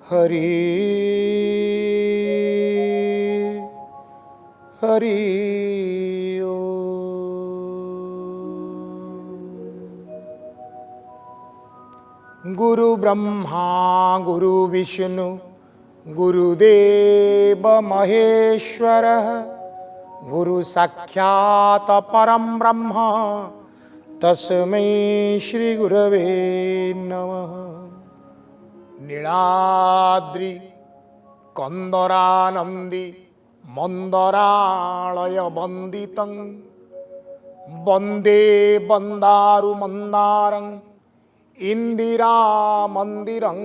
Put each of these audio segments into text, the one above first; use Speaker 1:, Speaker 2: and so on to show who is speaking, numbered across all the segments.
Speaker 1: हरि हरि गुरु ब्रह्मा गुरु विष्णु गुरुदेव महेश्वर गुरु साक्षात् परम ब्रह्म तस्मै श्री गुरवे नमः। नीलाद्रि कंदरानंदी मंदरालय वंदितं वंदे वंदारु मंदारं इंदिरा मंदिरं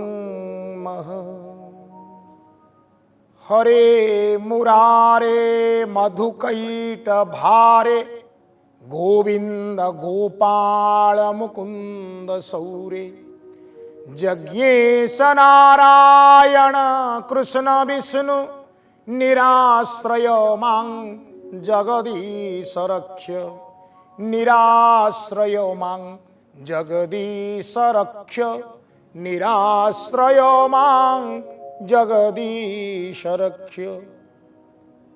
Speaker 1: मह। हरे मुरारे मधुकैट भारे गोविंद गोपाल मुकुंद सौरे जज्ञेश नारायण कृष्ण विष्णु निराश्रय मां जगदीश रक्ष निराश्रय मां जगदीश रक्ष निराश्रय मां जगदीश रक्ष।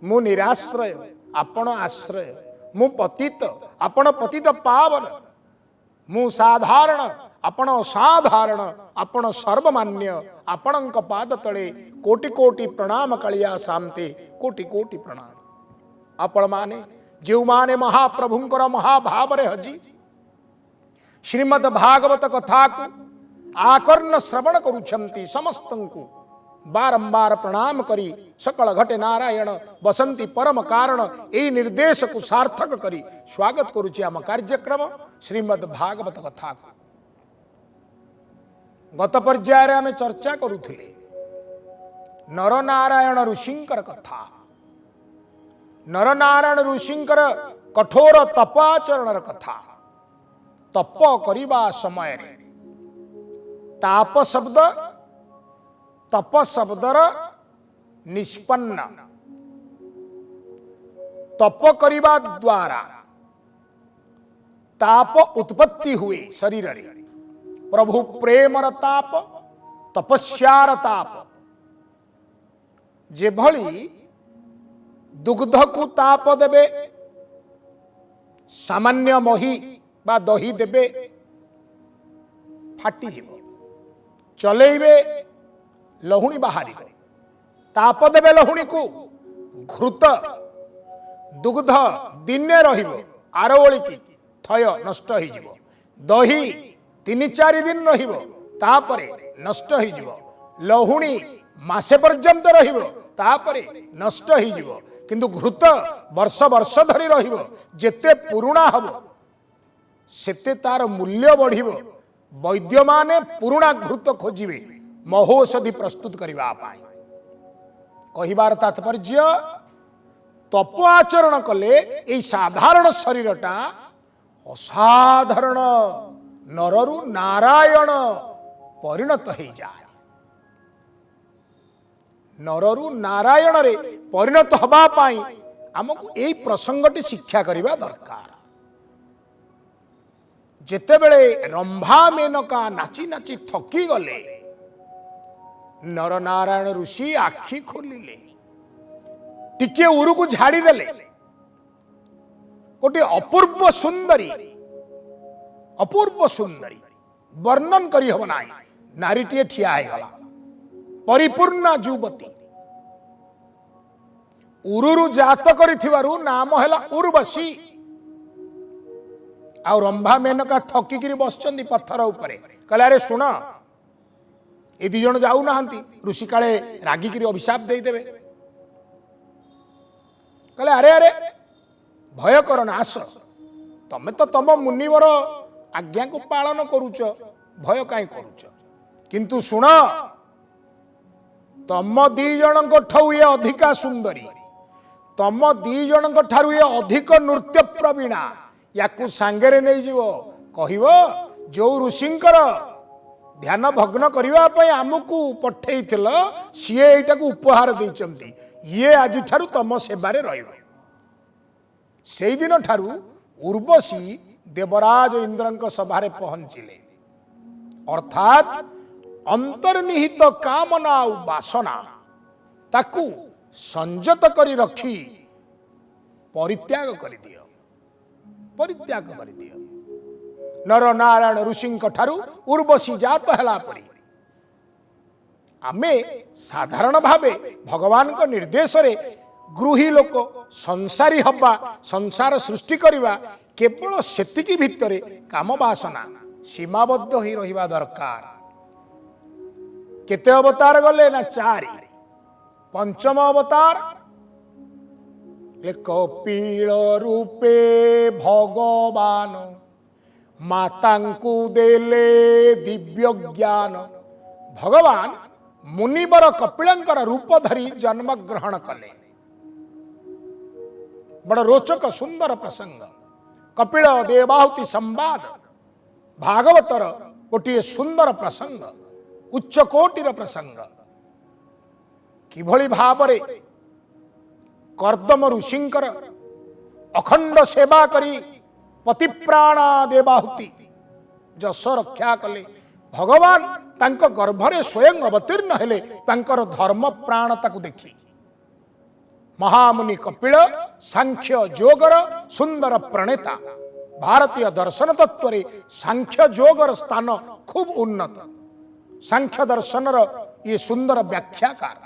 Speaker 1: मु निराश्रय आपण आश्रय मु पतित आपण पतित पावन मु साधारण आपण साधारण आपण सर्वमान्य आपणक पाद तले कोटि कोटि प्रणाम कालिया शांति कोटि कोटि प्रणाम। आपण माने जो माने महाप्रभुंकर महाभाव रे हजी श्रीमद् भागवत कथा को आकर्ण श्रवण करुछंती समस्तंकु बारंबार प्रणाम करी सकल घटे नारायण बसंती परम कारण यही निर्देश को सार्थक करी स्वागत करुछि आम कार्यक्रम श्रीमद् भागवत कथा को। गत पर्याय आम चर्चा करुथिले नरनारायण ऋषिंकर कथा। नरनारायण ऋषिंकर कठोर तपाचरण कथा। तप करिबा समय रे ताप शब्द तप शब्दर निष्पन्न तप करिबा द्वारा ताप उत्पत्ति हुए शरीर रे। प्रभु प्रेमर ताप तपस्यार ताप जे भली दुग्ध को ताप देबे सामान्य मही बा दही देबे फाटी जीव चलेबे लहुणी बाहरी ताप देबे लहुणी को घृत दुग्ध दिने रहिबो आर ओळी की थय नष्ट हो जीव दही 3-4 दिन रहिबो तापरे नष्ट हो जीव लहुणी मासे पर्यंत रहिबो तापरे नष्ट हो जीव किंतु घृत वर्ष वर्ष धरी रहिबो जेते पुरुणा हबो सेते तार मूल्य बढ़िबो। वैद्य माने पुरुणा घृत खोजिबे महौषधि प्रस्तुत करबा पाई। कहिबार तात्पर्य तप आचरण कले ए साधारण शरीरटा असाधारण नररु नारायण परिणत हो जाए। नररु नारायण रे परिणत हबा पाई हमकु एई प्रसंगटी शिक्षा करबा दरकार। जेतेबेले रंभा मेनका नाची नाची थकी गले नरनारायण ऋषि आखि खोलिले टिके उरु को झाड़ी देले गोटे अपूर्व सुंदरी वर्णन करी हब नाई नारीटीए ठिया है गला परिपूर्ण युवती उरुरु जात करिथिबारु नाम हैला उर्वशी। आ रंभा मेनका थकिकी बसचंदी पत्थर उपरे कहले अरे शुण ए दी जण जाऊ नाहंती ऋषि काले रागिकी अभिशाप देदेवे। कहले अरे अरे भय कर ना आस तमे तो तम मुनिवर आज्ञा को पालन करुच भय काई करुच किंतु शुण तम दी जण ठू ये अधिका सुंदरी तम दी जण ठारू ये अधिक नृत्य प्रवीणा याकू सांगरे नहीं जीव कहिव जो ऋषिंकर ध्यान भग्न करने आमको पठे सी एटा को उपहार देचंती ये आज ठारू तम सेवारे रहिबो। सेई दिन ठारू उर्वशी देवराज इंद्रंक सभारे पहुंचिले अर्थात अंतर्निहित कामना और बासना ताकू संजत करी रखी परित्याग कर दियो, परित्याग कर दियो। नर नारायण ऋषि ठारू उर्वशी जात हैला परी आमे साधारण भावे भगवान को निर्देश रे गृही लोक संसारी हवा संसार सृष्टि करवा केवल सेतिकी भितरे काम बासना सीमाबद्ध ही रहिबा दरकार। केते अवतार गले ना चारि, पंचम अवतार कपिल रूपे भगवान मातांकु देले दिव्य ज्ञान। भगवान मुनिवर कपिलंकर रूप धरी जन्म ग्रहण कले। बड़ रोचक सुंदर प्रसंग कपिल देवाहुति संवाद भागवतर गोटे सुंदर प्रसंग उच्च कोटिर प्रसंग। किभली भावरे कर्दम ऋषिंकर अखंड सेवा करी पतिप्राणा देवाहुति जस रक्षा कले। भगवान तांको गर्भरे स्वयं अवतीर्ण हेले तांकर धर्म प्राण ताकु देखी। महामुनि कपिल सांख्य योगर सुंदर प्रणेता। भारतीय दर्शन तत्व रे सांख्य योगर स्थान खूब उन्नत। सांख्य दर्शनर ये सुंदर व्याख्याकार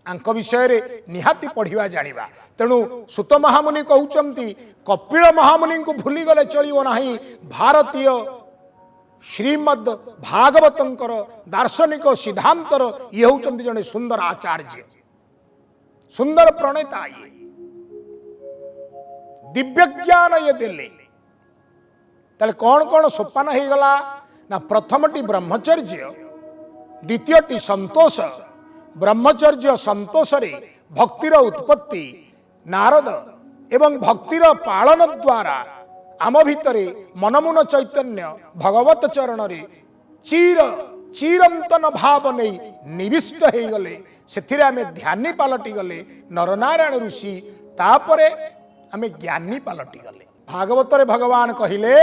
Speaker 1: आंक विषय रे निहाती पढ़िवा जानिबा। तेणु सुत महामुनि कहउचंती कपिल महामुनि को भूली गले चलियो नाही। भारतीय श्रीमद भागवतंकर दार्शनिक सिद्धांतर ये होचंती जने सुंदर आचार्य सुंदर प्रणेता। ये दिव्य ज्ञान ये देले तले कौन कौन सोपान हो गला ना प्रथमटी ब्रह्मचर्य द्वितीयटी संतोष। ब्रह्मचर्य संतोष रे भक्तिर उत्पत्ति नारद एवं भक्तिर पालन द्वारा आम भितरे मनमुन चैतन्य भगवत चरण रे चीर चिरंतन भाव नहीं निविष्ट हो गले। से आमे ध्यानी पालटी गले नरनारायण ऋषि तापरे आमे ज्ञानी पालटी गले। भागवतरे भगवान कहिले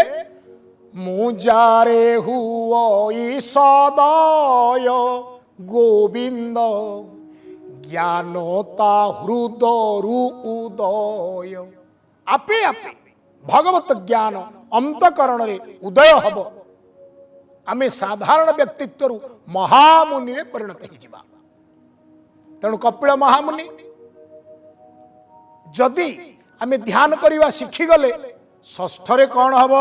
Speaker 1: मुजारे हुई सदय गोविंद ज्ञानता हृदय उदय। आपे आपे भगवत ज्ञान अंतकरण रे उदय हब आमे साधारण व्यक्तित्व महामुनि रे परिणत हो जिबा। तेणु कपिल महामुनि जदि आमे ध्यान करवा शिखिगले षष्ठरे कौन हब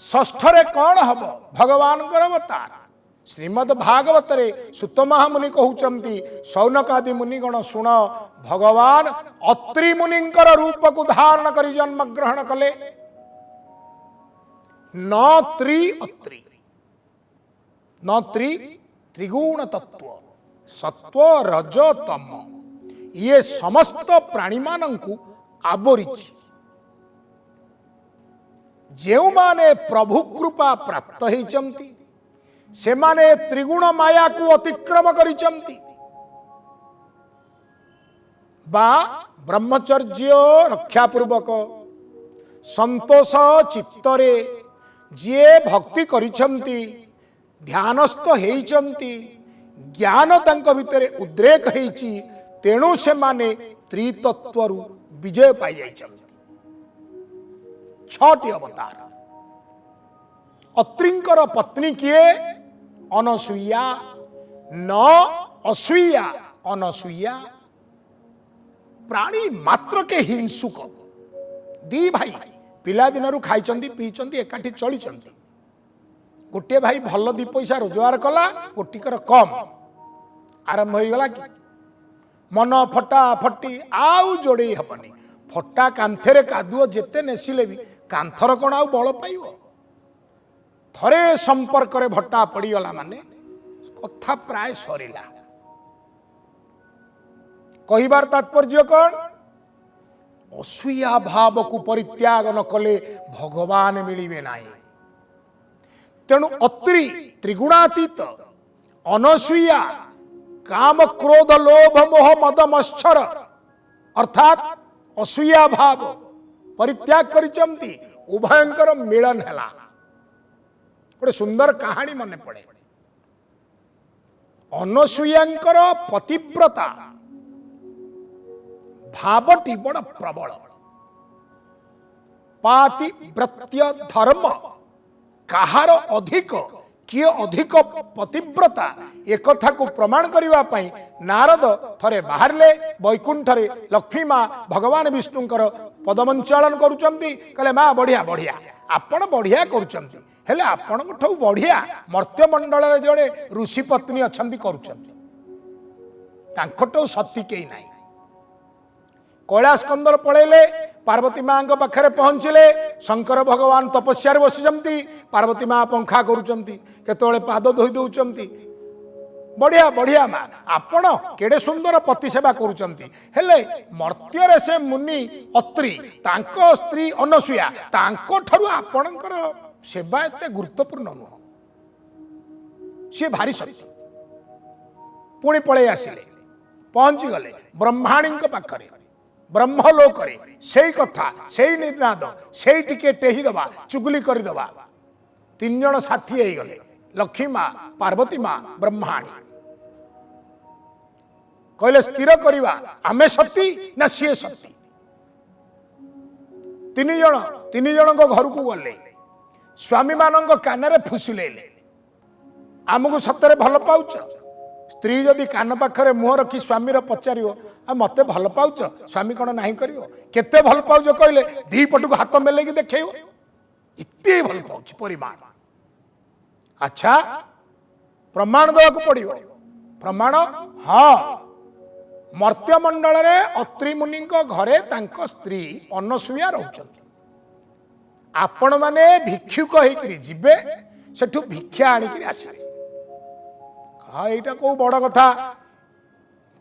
Speaker 1: षष्ठरे कौन हब भगवान अवतार। श्रीमद भागवत रे सुत महामुनि कहउचंती शौनकादि मुनिगण सुन भगवान अत्रि मुनिंकर रूप को धारण करी जन्म ग्रहण कले। न त्रि अत्रि न त्रिगुण तत्व सत्व रज तम ये समस्त प्राणी मानंकु आवरिछि। जेउ माने प्रभु कृपा प्राप्त होइचंती से माने त्रिगुण माया को अतिक्रम करिचंती बा ब्रह्मचर्य रक्षा पूर्वक संतोष चित्तरे जे भक्ति करिचंती ध्यानस्थ हेइचंती ज्ञान तांक भितरे उद्रेक हेइची। तेणु से माने त्रितत्वरु विजय पाई जाइचंती। छठी अवतार अत्रिंकर पत्नी किए अनसुईया न असूया अनसुईया। प्राणी मात्र के हिंसुक दी भाई पिला दिन खाई पीछे एकाठी चली। गोटे भाई भल दी पैसा रोजगार कला गोटिकर कम आरंभ हो गला कि मन फटा फटी आउ जोड़े हबनी। फटा कांथरे कादुओ जेते नेसिले भी कांथर कौन आउ बल पाइब। थरे संपर्क रे भट्टा पड़ीगला माने कथा प्राय सरिला। कहिबार तात्पर्य कौन असूया भाव को परित्याग न कले भगवान मिलिबे नाही। तेणु अत्रि त्रिगुणातीत अनसूया काम क्रोध लोभ मोह मद मच्छर अर्थात असूया भाव परित्याग करिचंती उभयंकर मिलन हैला। गोटे सुंदर कहानी मन पड़े। अनसुयांकर पतिव्रता भावटी बड़ प्रबल। पातिव्रत्य धर्म कहार अधिक किए अधिक पतिव्रता एक कथा को प्रमाण करने नारद थरे बाहरले वैकुंठरे लक्ष्मी माँ भगवान विष्णुकर पदमंचालन करुचंती। कहले माँ बढ़िया बढ़िया आपण बढ़िया करुचंती, हेले आपण ठू बढ़िया मर्त्यमंडल जड़े ऋषि पत्नी अच्छी करुचंती, तांकठू सती कई नाई। कैलाशकंदर पलैले पार्वती माँ पाखे पहुँचले, शंकर भगवान तपस्या बसी, पार्वती माँ पंखा करुचंती, केतोले पाद धोई दौरान। बढ़िया बढ़िया माँ आपण केड़े सुंदर पति सेवा करुचंती, हेले मर्त्य से मुनि अत्रि तांको स्त्री अनसुया तांको ठरु आपणकर सेवा एते गुरुत्वपूर्ण नुह। सी भारी सत्य। पुणी पलि आसिले पहुंची गले ब्रह्माणी पाखरे ब्रह्मलोक से कथा से निर्नाद से टिके टेही दबा चुगली करदबा। तीन जन साथी हो गले, लक्ष्मी माँ पार्वती माँ ब्रह्माणी। कहले स्थिर करवा आमे सती ना सी सती। तीन जन घर को गले, स्वामी मान कान फुसुले आमको सतरे भल पाउच। स्त्री जदि कान पाखरे मुह रखी स्वामीर पचार मत भल पाउच, स्वामी कौन ना कर केते भल पाउच कहले दी पटू हाथ मेल देख इतने भल पाउच परिमाण। अच्छा प्रमाण देवाक पड़ो। प्रमाण हाँ मर्त्यमंडल अत्रि मुनि घरे तांको स्त्री अनसुया रहउछंती। आपण माने भिक्षुक होइकरी जिबे सेठू भिक्षा आनिकरी आसिबे। यहाँ कौ बड़ कथा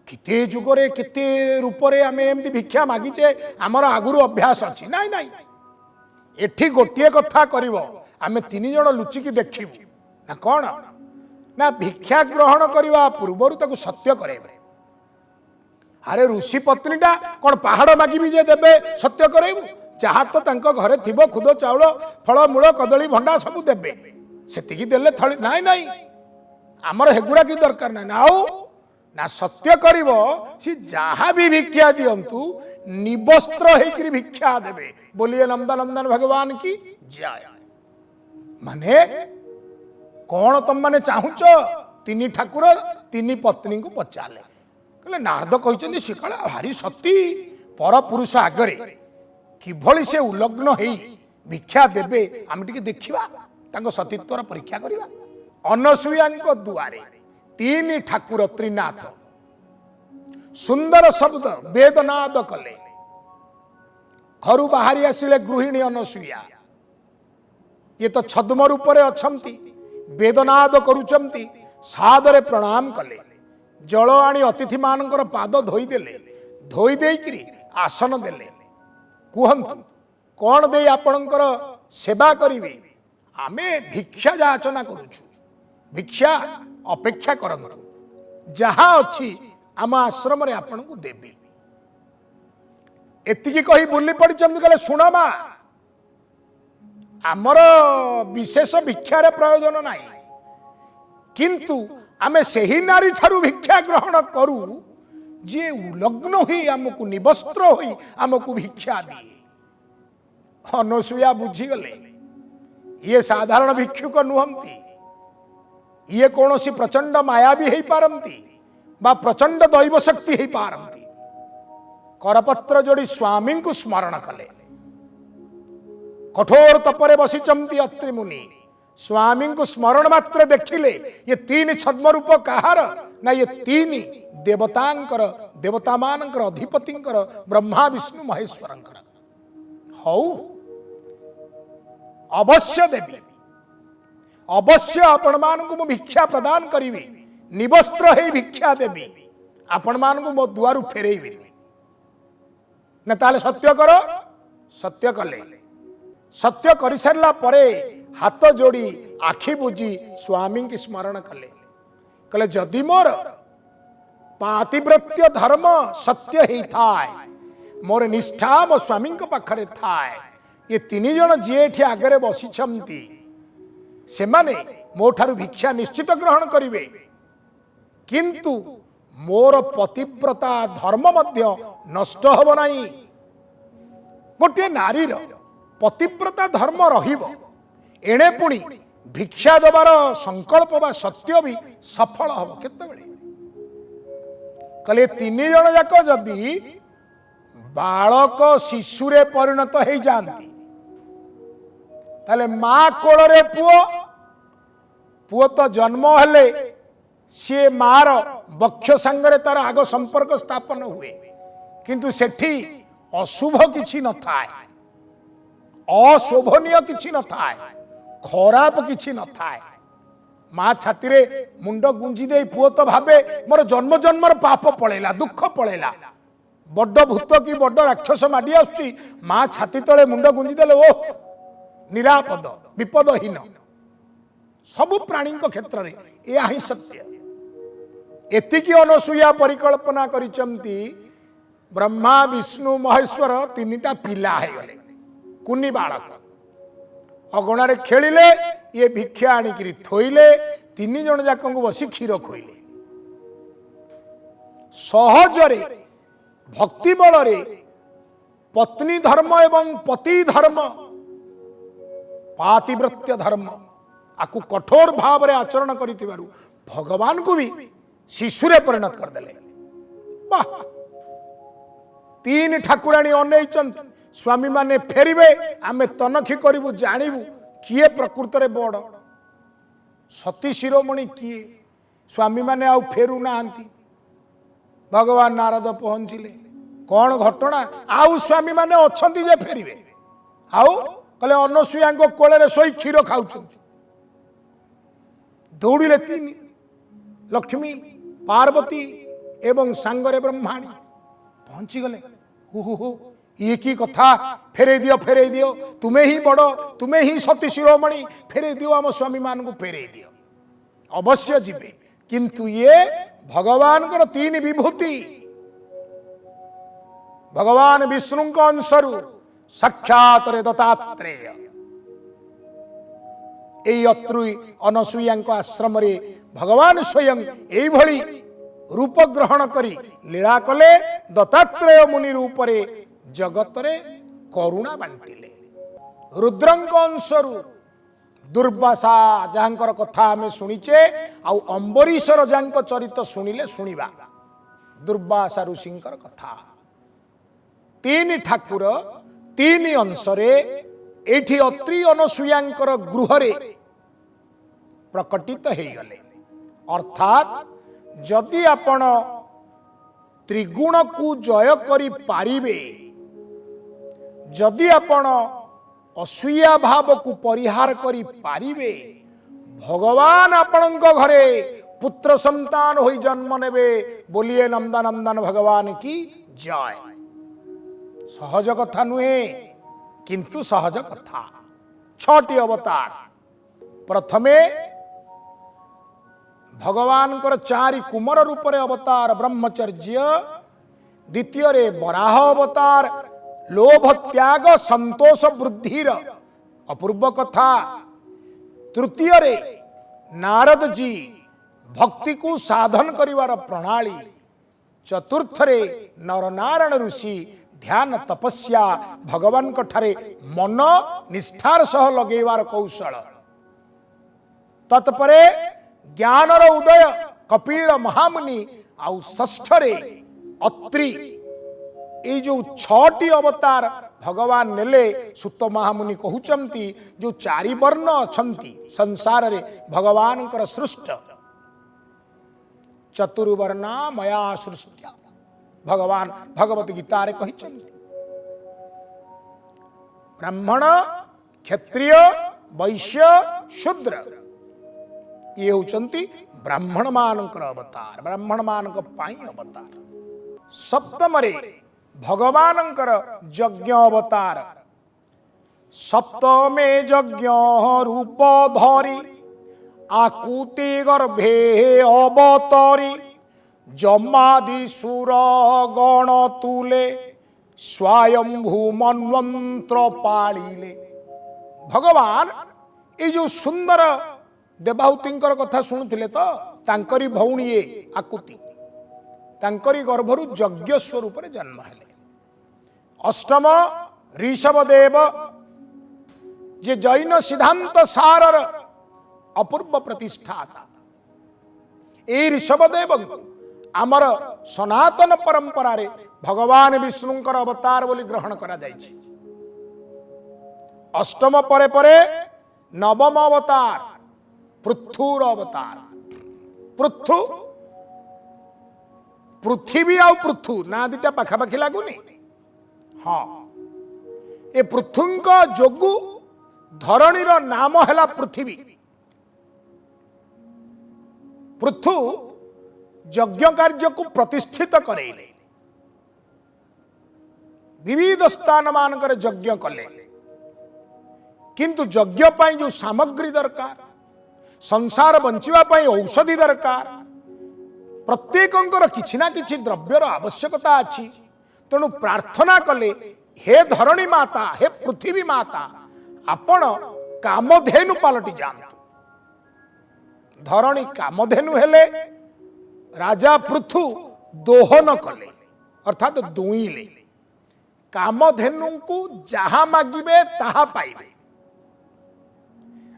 Speaker 1: किते जुगरे किते रूपरे आमे एमती भिक्षा मागिचे आमर आगुरु अभ्यास अच्छी नाई नाई। एठी गोटे कथा करिवो आमे तीन जन लुचिकी देखिबु ना कौन ना भिक्षा ग्रहण करने पूर्वर ताकू सत्य करेबे। अरे ऋषि पत्नीटा कौन पहाड़ मागिबी जे देबे सत्य करेबु? जहाँ तो तांको घरे थिबो खुद चाउल फल मूल कदली भंडा सब देबे, सेतिकी देले थली नाई नाई आमर हेगुड़ा की दरकार ना नाउ ना सत्य करिवो सी जहाँ भी भिक्षा दियंतु निवस्त्र होकर भिक्षा देबे। बोलिए नंदनंदन भगवान की जय। माने कौन तुम माने चाहुच? तीन ठाकुर तीन पत्नी को पचारे कहले नारद कहते सी कला भारी सती पर पुरुष आगरे किभली से उल्लग्न होई भिक्षा देबे आम टिके देखिबा तांको सतीत्वर परीक्षा करिबा। अनसुया दुआरे तीन ठाकुर त्रिनाथ सुंदर शब्द वेदनाद कले। घर बाहरी आसिले गृहिणी अनसुया, ये तो छद्म रूप में अच्छी वेदनाद करुचंती। सादरे प्रणाम कले, जल आनी अतिथि मानकर पाद धोईदेले, धोई देकरी आसन देले। कहतु कौन दे आपणकर सेवा करिवे? आमे भिक्षा याचना करुछु, भिक्षा अपेक्षा करंतु, जहाँ अच्छी आम आश्रम रे आपन को देबी। एतिकी कही बुली पड़ी कहले शुण मा आमर विशेष भिक्षार प्रयोजन नाही, किंतु आमे सेही नारी ठारू भिक्षा ग्रहण करू जे उलग्न हुई आमको निवस्त्र हुई आमको भिक्षा दिए। अनसुया बुझीगले ये साधारण भिक्षुक नुहंती, ये कौन सी प्रचंड माया भी पारंती बा प्रचंड दैव शक्ति ही पारंती। करपत्र जोड़ी स्वामी को स्मरण कले, कठोर तपरे बसीचंती अत्रि मुनि। स्वामी को स्मरण मात्र देखिले ये तीन छद्म रूप कहार ना ये तीन देवतांकर देवता मानकर अधिपतिंकर ब्रह्मा विष्णु महेश्वरंकर। हौ अवश्य देवी, अवश्य आपण मान को भिक्षा प्रदान करी, निवस्त्र है भिक्षा देवी, आपण मान को मो दुआरु फेरेबी ना। ताले सत्य करो। सत्य कले, सत्य कर सारा परे हाथ जोड़ी आखि बुझी स्वामी की स्मरण कले। कले जदि मोर पातिव्रत्य धर्म सत्य ही थाए, मोर निष्ठा मो स्वामी पाखरे थाए, ये तीन जन जी आगे बसी सेमाने मो ठारू भिक्षा निश्चित ग्रहण करिवे किंतु मोर पतिव्रता धर्म मध्य नष्ट हब नहीं। गोटे नारीर पतिव्रता धर्म रहिब एणे पुणी भिक्षा देवार संकल्प बा सत्य भी सफल हब केतेबेले कले तीन जन जाक जदि बालक शिशुरे परिणत हो जाती ताले माँ कोଳରେ पुओ तो जन्म हेले सी मार बक्ष सांगरे तार आग संपर्क स्थापन हुए किंतु सेठी अशुभ किछि न थाए अशोभनीय किछि न थाए खराब किछि न थाए। माँ छाती रे मुंड गुंजी दे पुओ तो भावे मोर जन्म जन्मर पाप पळेला दुख पळेला बड्ड भूत कि बड्ड राक्षस माडी आसुची माँ छाती तले मुंड गुंजी देले ओ निरापद विपदहीन सबु प्राणी क्षेत्र में यह ही सत्य। एतिकी अनसुया परिकल्पना करिचंती ब्रह्मा विष्णु महेश्वर तीनिटा पिला है गले कुनी बालक अगणारे खेलिले ये भिक्षा आनिकी थोइले तीन जन जाक बसी क्षीर खोइले सहजरे भक्ति बल पत्नी धर्म एवं पति धर्म पातिव्रत्य धर्म आकु कठोर भाव रे आचरण करितिबारु भगवान को भी शिशुरे परिणत करदेले। वाह तीन ठाकुराणी अनैचंत स्वामी माने फेरिबे आमे तनखी करिबु जानिबु किए प्रकृत रे बड़ सती शिरोमणि किए स्वामी माने आउ फेरु नांती भगवान नारद पहुंचिले कौन घटना आउ स्वामी माने अछंती जे फेरिबे आउ कले अनसुया कोଳରେ सोई क्षीर खाउछंती दौड़िले तीन लक्ष्मी पार्वती एवं सांगरे ब्रह्माणी पहुंची गले हो ये की कथा फेरे दियो तुम्हें ही बड़ तुम्हें ही सती शिरोमणि फेरे दियो आम स्वामी मान को फेरे दियो अवश्य जीवे किंतु ये भगवान कर तीन विभूति भगवान विष्णु अंशरु साक्षात दत्तात्रेय एई अत्रुई अनसुया आश्रम रे भगवान स्वयं एई भली रूप ग्रहण करी लीला कले दत्तात्रेय मुनि रूप रे जगत रे करुणा बांटिले। रुद्रंक अंशरु दुर्वासा जहाँकर कथा आमे शुणीचे आउ अंबरीशर जहाँक चरित शुणिले शुणिबा दुर्वासा ऋषिंकर कथा तीन ठाकुर तीन अंशरे एठी अत्रि अनसुयांकर गृहरे प्रकटित हो गले अर्थात जदि आपण त्रिगुण को जय करि पारिबे जदि आपण असूया भाव को परिहार करि पारिबे भगवान आपणक घरे पुत्र संतान होई जन्म नेबे बोलिए नंदनंदन भगवान की जय। सहज कथा नुहे किंतु सहज कथा छटी अवतार प्रथमे भगवान कर चारि कुमार रूप रे अवतार ब्रह्मचर्य द्वितीय रे वराह अवतार लोभ त्याग संतोष वृद्धिर अपूर्व कथा तृतीय रे नारद जी भक्ति को साधन करिवार प्रणाली चतुर्थ रे नरनारायण ऋषि ध्यान तपस्या भगवान ठारे मन निष्ठार सह लगेवार कौशल तत्परे ज्ञानर उदय कपिल महामुनि आउ षष्ठ रे अत्रि ये जो छटी अवतार भगवान नेले सुत महामुनि कहउचंती जो चारि वर्ण अछंती संसार रे भगवान कर सृष्ट चतुर्वर्णा मया सृष्टि भगवान भगवत गीता रे कहिचंती ब्राह्मण क्षत्रिय वैश्य शूद्र ये होचंती ब्राह्मण मानकर अवतार ब्राह्मण मानक पाई अवतार सप्तम रे भगवानंकर यज्ञ अवतार सप्तमे यज्ञ रूप धरी आकुति गर्भे अवतरी जमादि सुर गण तुले स्वयंभू मन्वंत्र पालिले भगवान ये जो सुंदर देवाहुतींकर कथा शुणुले तो तांकरी भौणी ये आकुति तांकरी गर्भरु यज्ञ स्वरूप जन्म हेले। अष्टम ऋषभदेव जे जैन सिद्धांत सारर अपूर्व प्रतिष्ठाता ए ऋषभदेव आमर सनातन परंपरा रे भगवान विष्णुंकर अवतार बोली ग्रहण करा जायछि। अष्टम परे परे नवम अवतार पृथुर अवतार। पृथु पृथ्वी आउ पृथु ना दिटा पाखापाखि लगुनि। हाँ ए पृथुंक जोगु धरणीर नाम हैला पृथ्वी। पृथु यज्ञ कार्य को प्रतिष्ठित करेले विविध स्थान मानकर यज्ञ कले किंतु यज्ञ पाई जो सामग्री दरकार संसार बंचिवा पाई औषधि दरकार प्रत्येकंकर किछि ना किछि द्रव्यर आवश्यकता अछि। तेणु प्रार्थना कले हे धरणी माता हे पृथ्वी माता आपण कामधेनु पालटी जान्तु। धरणी कामधेनु हेले राजा पृथु दोहन कले अर्थात दुईले कामधेनु को जहा मागिबे ताहा पाइबे।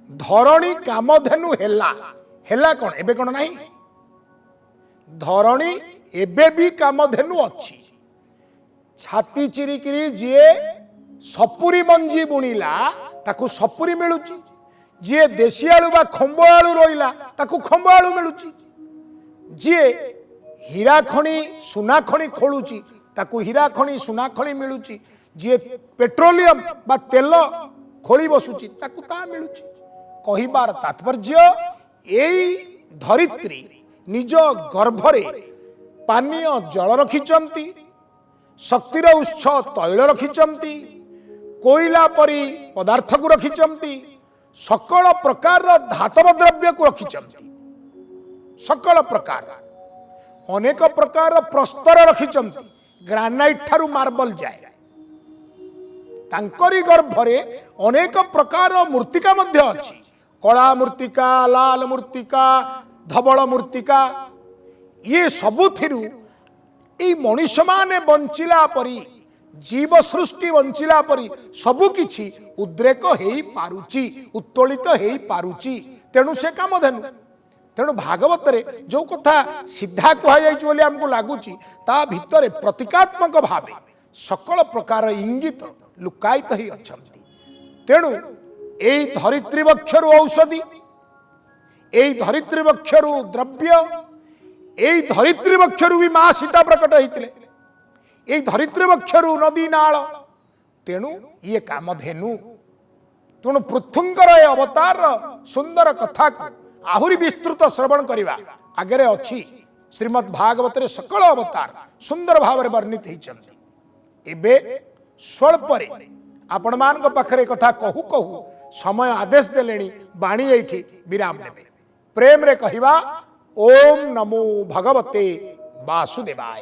Speaker 1: धरणी कामधेनु हेला हेला कौन एबे कौन नहीं धरणी एबे भी कामधेनु अच्छी। छाती चिरिकिरी जी सपुरी मंजी बुणिला ताकू सपुरी मिलुची जी देशी आलू बा खंब आलू रोइला ताकू खंब आलू मिलुची जी हीरा खणी सुना खणी खोलुची ताकू हीरा खणी सुना खणी मिलुची जी पेट्रोलियम बा तेल खोली बसुची ताकू ता मिलुची। कहिबार तात्पर्य एई धरित्री निज गर्भरे पानीय जल रखिचंती शक्तिर उत्स तैल रखिचंती कोयला परी पदार्थ को रखिचंती सकल प्रकार धातव द्रव्य को रखिचंती सकल प्रकार अनेक प्रकार प्रस्तर रखिचंती ग्रानाइट ठारू मार्बल जाए तांकरी गर्भरे अनेक प्रकार मूर्तिका मध्य अछि। कला मूर्तिका लाल मूर्तिका धवल मूर्तिका ये सबुथिरु ए मनुष्य माने बंचिला परी जीव सृष्टि बंचिला परी सबु किछि उद्रेक हेई पारुची उत्तोलित हेई पारुची। तेणु से कामधेनु तेणु भागवत रे जो कथा सीधा कहा जाइछि बोली हमको लागुची ता भितरे प्रतीकात्मक भावे सकल प्रकार इंगित लुकायित ही अछंती। तेणु एई धरित्री वक्षरु औषधि एई धरित्री वक्षरु द्रव्य एई धरित्री वक्षरु भी मां सीता प्रकट होइतिले एई धरित्री वक्षरु नदी नाल। तेणु ये कामधेनु तेणु पृथुंकर ए अवतार सुंदर कथा को आहुरी विस्तृत श्रवण करिवा आगे अच्छी श्रीमद् भागवत रे सकल अवतार सुंदर भाव में वर्णित होइचंती। एबे स्वल्परे आपण मान पाखरे कथा कहू कहू समय आदेश देलेनी बाणी एठी विराम नेबे। प्रेम रे कहिबा ओम नमो भगवते वासुदेवाय।